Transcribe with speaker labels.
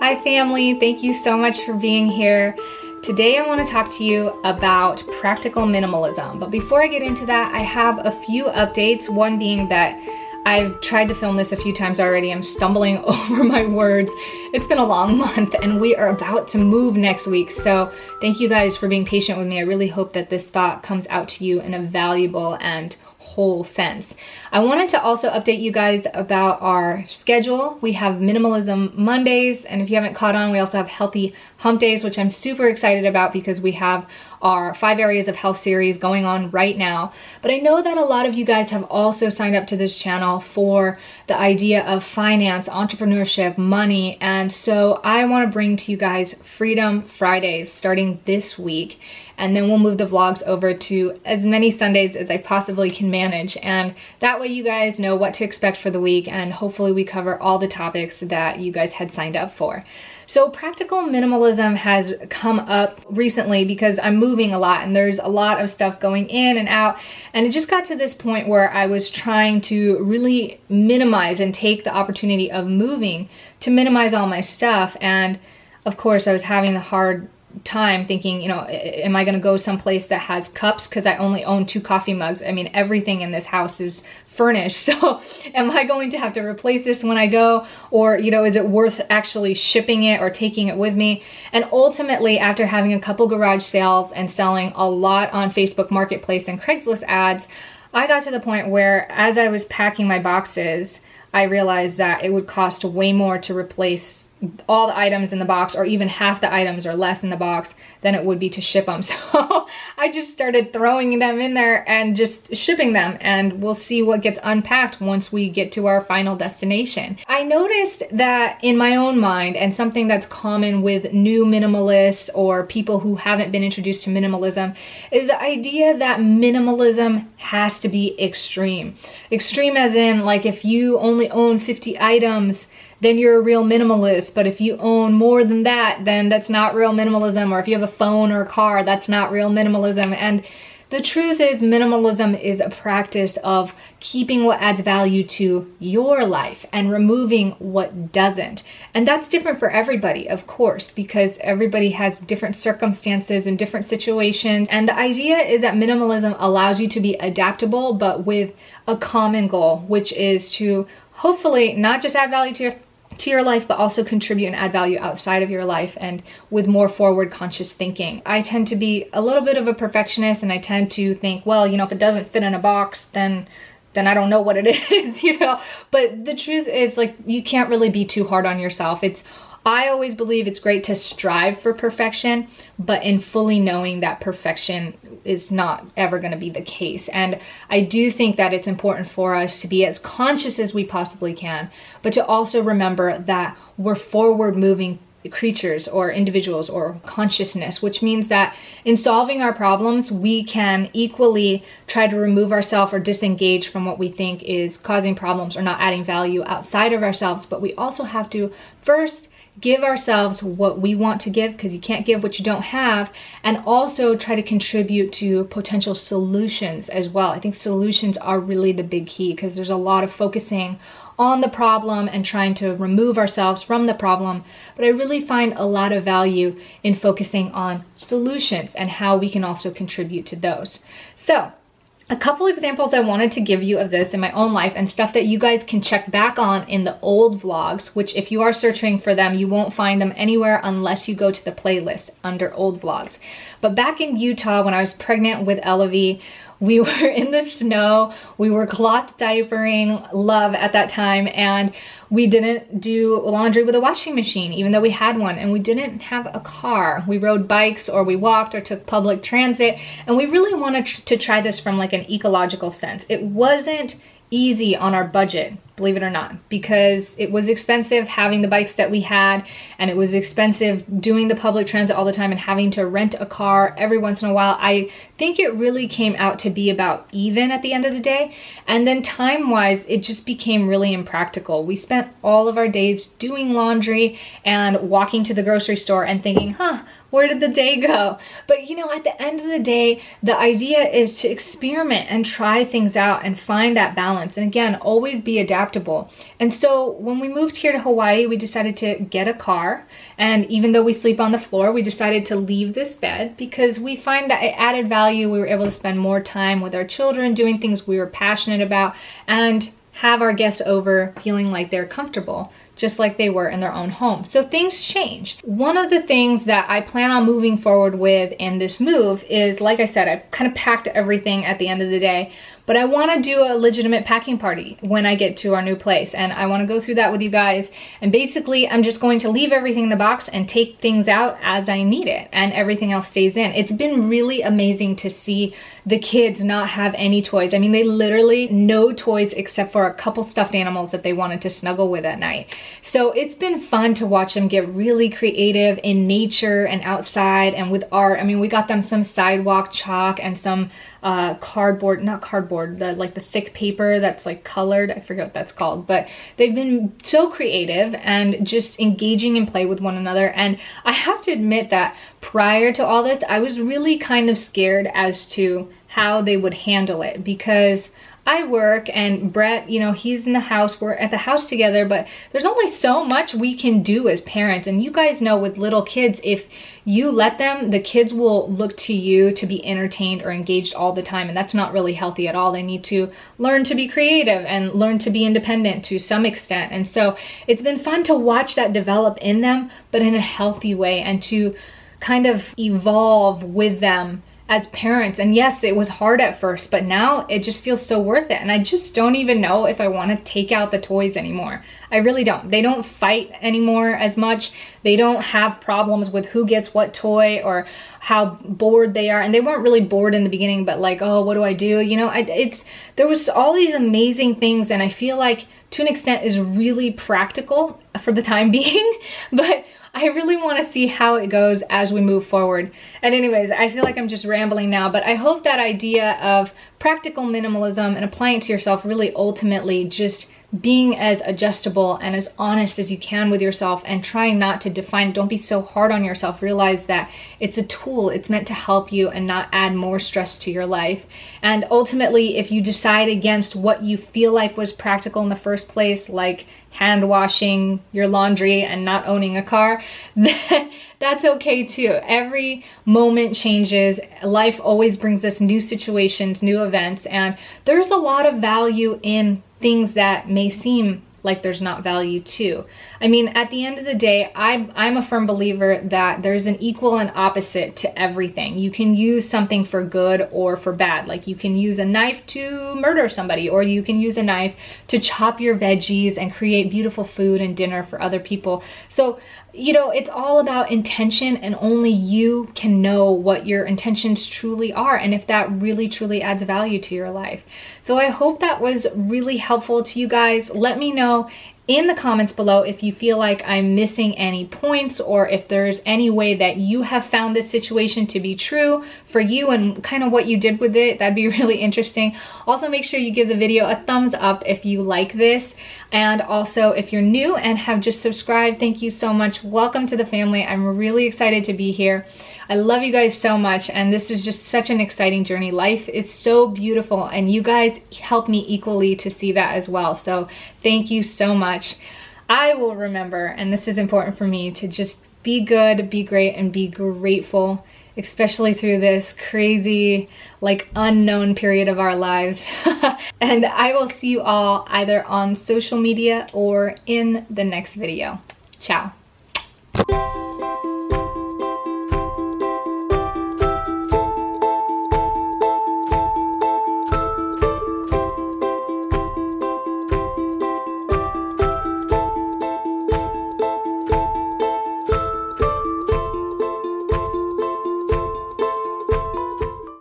Speaker 1: Hi family, thank you so much for being here. Today I want to talk to you about practical minimalism. But before I get into that, I have a few updates. One being that I've tried to film this a few times already. I'm stumbling over my words. It's been a long month and we are about to move next week. So thank you guys for being patient with me. I really hope that this thought comes out to you in a valuable and whole sense. I wanted to also update you guys about our schedule. We have Minimalism Mondays, and if you haven't caught on, we also have Healthy Hump Days, which I'm super excited about because we have our 5 areas of health series going on right now. But I know that a lot of you guys have also signed up to this channel for the idea of finance, entrepreneurship, money, and so I want to bring to you guys Freedom Fridays starting this week. And then we'll move the vlogs over to as many Sundays as I possibly can manage. And that way you guys know what to expect for the week, and hopefully we cover all the topics that you guys had signed up for. So practical minimalism has come up recently because I'm moving a lot and there's a lot of stuff going in and out. And it just got to this point where I was trying to really minimize and take the opportunity of moving to minimize all my stuff. And of course I was having the hard time thinking, you know, am I going to go someplace that has cups because I only own 2 coffee mugs? I mean, everything in this house is furnished, so am I going to have to replace this when I go, or you know, is it worth actually shipping it or taking it with me? And ultimately, after having a couple garage sales and selling a lot on Facebook Marketplace and Craigslist ads, I got to the point where as I was packing my boxes, I realized that it would cost way more to replace all the items in the box, or even half the items or less in the box, than it would be to ship them. So I just started throwing them in there and just shipping them, and we'll see what gets unpacked once we get to our final destination. I noticed that in my own mind, and something that's common with new minimalists or people who haven't been introduced to minimalism, is the idea that minimalism has to be extreme. Extreme as in, like, if you only own 50 items, then you're a real minimalist. But if you own more than that, then that's not real minimalism. Or if you have a phone or a car, that's not real minimalism. And the truth is, minimalism is a practice of keeping what adds value to your life and removing what doesn't. And that's different for everybody, of course, because everybody has different circumstances and different situations. And the idea is that minimalism allows you to be adaptable, but with a common goal, which is to hopefully not just add value to your life, but also contribute and add value outside of your life and with more forward conscious thinking. I tend to be a little bit of a perfectionist, and I tend to think, well, you know, if it doesn't fit in a box, then I don't know what it is, you know. But the truth is, like, you can't really be too hard on yourself. I always believe it's great to strive for perfection, but in fully knowing that perfection is not ever going to be the case. And I do think that it's important for us to be as conscious as we possibly can, but to also remember that we're forward moving creatures or individuals or consciousness, which means that in solving our problems, we can equally try to remove ourselves or disengage from what we think is causing problems or not adding value outside of ourselves. But we also have to first give ourselves what we want to give, because you can't give what you don't have, and also try to contribute to potential solutions as well. I think solutions are really the big key, because there's a lot of focusing on the problem and trying to remove ourselves from the problem, but I really find a lot of value in focusing on solutions and how we can also contribute to those. So a couple examples I wanted to give you of this in my own life, and stuff that you guys can check back on in the old vlogs, which if you are searching for them, you won't find them anywhere unless you go to the playlist under old vlogs. But back in Utah, when I was pregnant with Elavie, we were in the snow, we were cloth diapering Love at that time, and we didn't do laundry with a washing machine, even though we had one, and we didn't have a car. We rode bikes, or we walked, or took public transit, and we really wanted to try this from like an ecological sense. It wasn't easy on our budget, believe it or not, because it was expensive having the bikes that we had, and it was expensive doing the public transit all the time and having to rent a car every once in a while. I think it really came out to be about even at the end of the day. And then time-wise, it just became really impractical. We spent all of our days doing laundry and walking to the grocery store and thinking, where did the day go? But you know, at the end of the day, the idea is to experiment and try things out and find that balance. And again, always be adaptable. And so when we moved here to Hawaii, we decided to get a car. And even though we sleep on the floor, we decided to leave this bed because we find that it added value. We were able to spend more time with our children, doing things we were passionate about, and have our guests over feeling like they're comfortable, just like they were in their own home. So things change. One of the things that I plan on moving forward with in this move is, like I said, I kind of packed everything at the end of the day, but I want to do a legitimate packing party when I get to our new place. And I want to go through that with you guys. And basically, I'm just going to leave everything in the box and take things out as I need it, and everything else stays in. It's been really amazing to see the kids not have any toys. I mean, they literally no toys except for a couple stuffed animals that they wanted to snuggle with at night. So it's been fun to watch them get really creative in nature and outside and with art. I mean, we got them some sidewalk chalk and some cardboard, not cardboard, like the thick paper that's like colored. I forget what that's called, but they've been so creative and just engaging in play with one another. And I have to admit that prior to all this, I was really kind of scared as to how they would handle it, because I work and Brett, you know, he's in the house, we're at the house together, but there's only so much we can do as parents. And you guys know with little kids, if you let them, the kids will look to you to be entertained or engaged all the time. And that's not really healthy at all. They need to learn to be creative and learn to be independent to some extent. And so it's been fun to watch that develop in them, but in a healthy way, and to kind of evolve with them as parents. And yes, it was hard at first, but now it just feels so worth it. And I just don't even know if I want to take out the toys anymore. I really don't. They don't fight anymore as much. They don't have problems with who gets what toy or how bored they are. And they weren't really bored in the beginning, but like, oh, what do I do? You know, there was all these amazing things, and I feel like to an extent is really practical for the time being, but I really want to see how it goes as we move forward. And anyways, I feel like I'm just rambling now, but I hope that idea of practical minimalism and applying it to yourself, really ultimately just being as adjustable and as honest as you can with yourself, and trying not to define, don't be so hard on yourself. Realize that it's a tool, it's meant to help you and not add more stress to your life. And ultimately, if you decide against what you feel like was practical in the first place, like hand washing your laundry and not owning a car, that's okay too. Every moment changes. Life always brings us new situations, new events, and there's a lot of value in things that may seem like there's not value to. I mean, at the end of the day, I'm a firm believer that there's an equal and opposite to everything. You can use something for good or for bad. Like you can use a knife to murder somebody, or you can use a knife to chop your veggies and create beautiful food and dinner for other people. So, you know, it's all about intention, and only you can know what your intentions truly are and if that really truly adds value to your life. So I hope that was really helpful to you guys. Let me know in the comments below if you feel like I'm missing any points, or if there's any way that you have found this situation to be true for you and kind of what you did with it. That'd be really interesting. Also, make sure you give the video a thumbs up if you like this. And also, if you're new and have just subscribed, thank you so much. Welcome to the family. I'm really excited to be here. I love you guys so much, and this is just such an exciting journey. Life is so beautiful, and you guys help me equally to see that as well. So thank you so much. I will remember, and this is important for me, to just be good, be great, and be grateful, especially through this crazy, like, unknown period of our lives. And I will see you all either on social media or in the next video. Ciao.